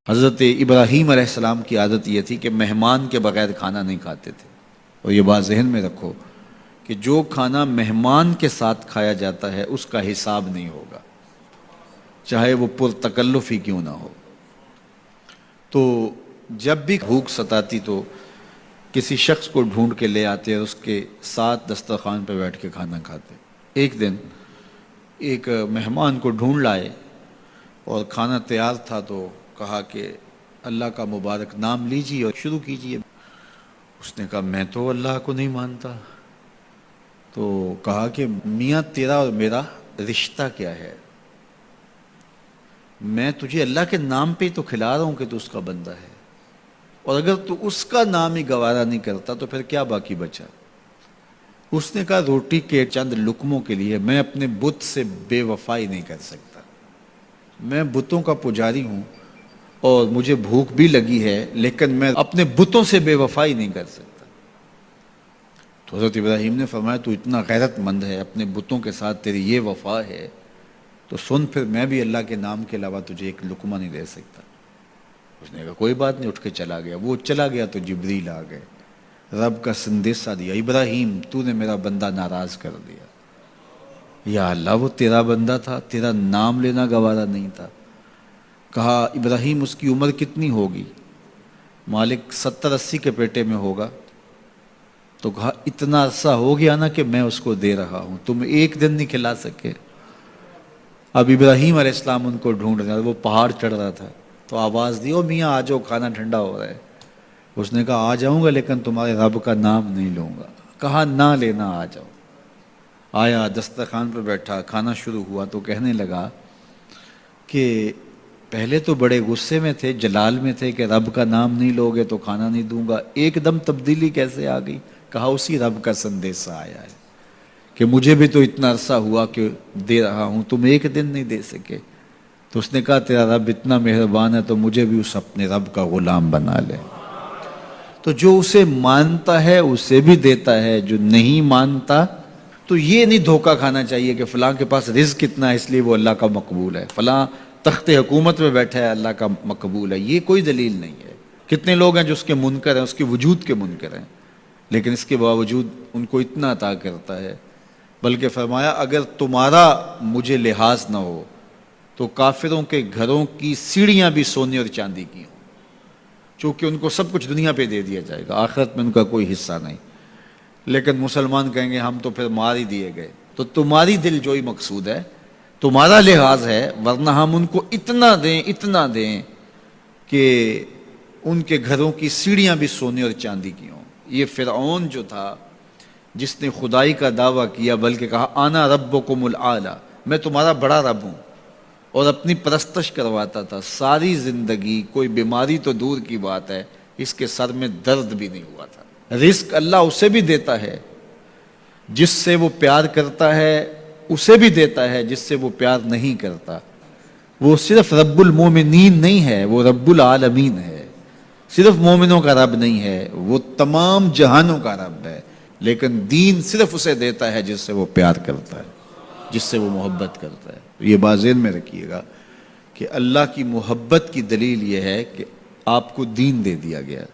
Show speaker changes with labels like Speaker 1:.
Speaker 1: حضرت ابراہیم علیہ السلام کی عادت یہ تھی کہ مہمان کے بغیر کھانا نہیں کھاتے تھے. اور یہ بات ذہن میں رکھو کہ جو کھانا مہمان کے ساتھ کھایا جاتا ہے اس کا حساب نہیں ہوگا، چاہے وہ پرتکلف ہی کیوں نہ ہو. تو جب بھی بھوک ستاتی تو کسی شخص کو ڈھونڈ کے لے آتے اور اس کے ساتھ دسترخوان پہ بیٹھ کے کھانا کھاتے. ایک دن ایک مہمان کو ڈھونڈ لائے اور کھانا تیار تھا تو کہا کہ اللہ کا مبارک نام لیجیے اور شروع کیجیے. اس نے کہا میں تو اللہ کو نہیں مانتا. تو کہا کہ میاں تیرا اور میرا رشتہ کیا ہے؟ میں تجھے اللہ کے نام پہ تو کھلا رہا ہوں کہ تو اس کا بندہ ہے، اور اگر تو اس کا نام ہی گوارا نہیں کرتا تو پھر کیا باقی بچا؟ اس نے کہا روٹی کے چند لقموں کے لیے میں اپنے بت سے بے وفائی نہیں کر سکتا. میں بتوں کا پجاری ہوں اور مجھے بھوک بھی لگی ہے، لیکن میں اپنے بتوں سے بے وفائی نہیں کر سکتا. تو حضرت ابراہیم نے فرمایا تو اتنا غیرت مند ہے، اپنے بتوں کے ساتھ تیری یہ وفا ہے، تو سن پھر میں بھی اللہ کے نام کے علاوہ تجھے ایک لقمہ نہیں دے سکتا. اس نے کہا کوئی بات نہیں، اٹھ کے چلا گیا. وہ چلا گیا تو جبریل آ گئے، رب کا سندیسہ دیا، ابراہیم تو نے میرا بندہ ناراض کر دیا. یا اللہ وہ تیرا بندہ تھا، تیرا نام لینا گوارا نہیں تھا. کہا ابراہیم اس کی عمر کتنی ہوگی؟ مالک 70-80 کے پیٹے میں ہوگا. تو کہا اتنا عرصہ ہو گیا نا کہ میں اس کو دے رہا ہوں، تم ایک دن نہیں کھلا سکے. اب ابراہیم علیہ السلام ان کو ڈھونڈ رہے، وہ پہاڑ چڑھ رہا تھا تو آواز دی او میاں آ جاؤ کھانا ٹھنڈا ہو رہا ہے. اس نے کہا آ جاؤں گا لیکن تمہارے رب کا نام نہیں لوں گا. کہا نہ لینا، آ جاؤ. آیا دسترخوان پر بیٹھا، کھانا شروع ہوا تو کہنے لگا کہ پہلے تو بڑے غصے میں تھے، جلال میں تھے کہ رب کا نام نہیں لوگے تو کھانا نہیں دوں گا، ایک دم تبدیلی کیسے آ گئی؟ کہا اسی رب کا سندیسہ آیا ہے کہ مجھے بھی تو اتنا عرصہ ہوا کہ دے رہا ہوں، تم ایک دن نہیں دے سکے. تو اس نے کہا تیرا رب اتنا مہربان ہے تو مجھے بھی اس اپنے رب کا غلام بنا لے. تو جو اسے مانتا ہے اسے بھی دیتا ہے، جو نہیں مانتا تو یہ نہیں دھوکہ کھانا چاہیے کہ فلاں کے پاس رزق کتنا ہے اس لیے وہ اللہ کا مقبول ہے، فلاں تخت حکومت میں بیٹھا ہے اللہ کا مقبول ہے. یہ کوئی دلیل نہیں ہے. کتنے لوگ ہیں جو اس کے منکر ہیں، اس کے وجود کے منکر ہیں، لیکن اس کے باوجود ان کو اتنا عطا کرتا ہے. بلکہ فرمایا اگر تمہارا مجھے لحاظ نہ ہو تو کافروں کے گھروں کی سیڑھیاں بھی سونے اور چاندی کی ہوں، چونکہ ان کو سب کچھ دنیا پہ دے دیا جائے گا، آخرت میں ان کا کوئی حصہ نہیں. لیکن مسلمان کہیں گے ہم تو پھر مار ہی دیے گئے. تو تمہاری دل جوئی مقصود ہے، تمہارا لحاظ ہے، ورنہ ہم ان کو اتنا دیں کہ ان کے گھروں کی سیڑھیاں بھی سونے اور چاندی کی ہوں. یہ فرعون جو تھا جس نے خدائی کا دعویٰ کیا، بلکہ کہا آنا ربکم الاعلی، میں تمہارا بڑا رب ہوں، اور اپنی پرستش کرواتا تھا. ساری زندگی کوئی بیماری تو دور کی بات ہے، اس کے سر میں درد بھی نہیں ہوا تھا. رزق اللہ اسے بھی دیتا ہے جس سے وہ پیار کرتا ہے، اسے بھی دیتا ہے جس سے وہ پیار نہیں کرتا. وہ صرف رب المومنین نہیں ہے، وہ رب العالمین ہے. صرف مومنوں کا رب نہیں ہے، وہ تمام جہانوں کا رب ہے. لیکن دین صرف اسے دیتا ہے جس سے وہ پیار کرتا ہے، جس سے وہ محبت کرتا ہے. یہ بات ذہن میں رکھیے گا کہ اللہ کی محبت کی دلیل یہ ہے کہ آپ کو دین دے دیا گیا.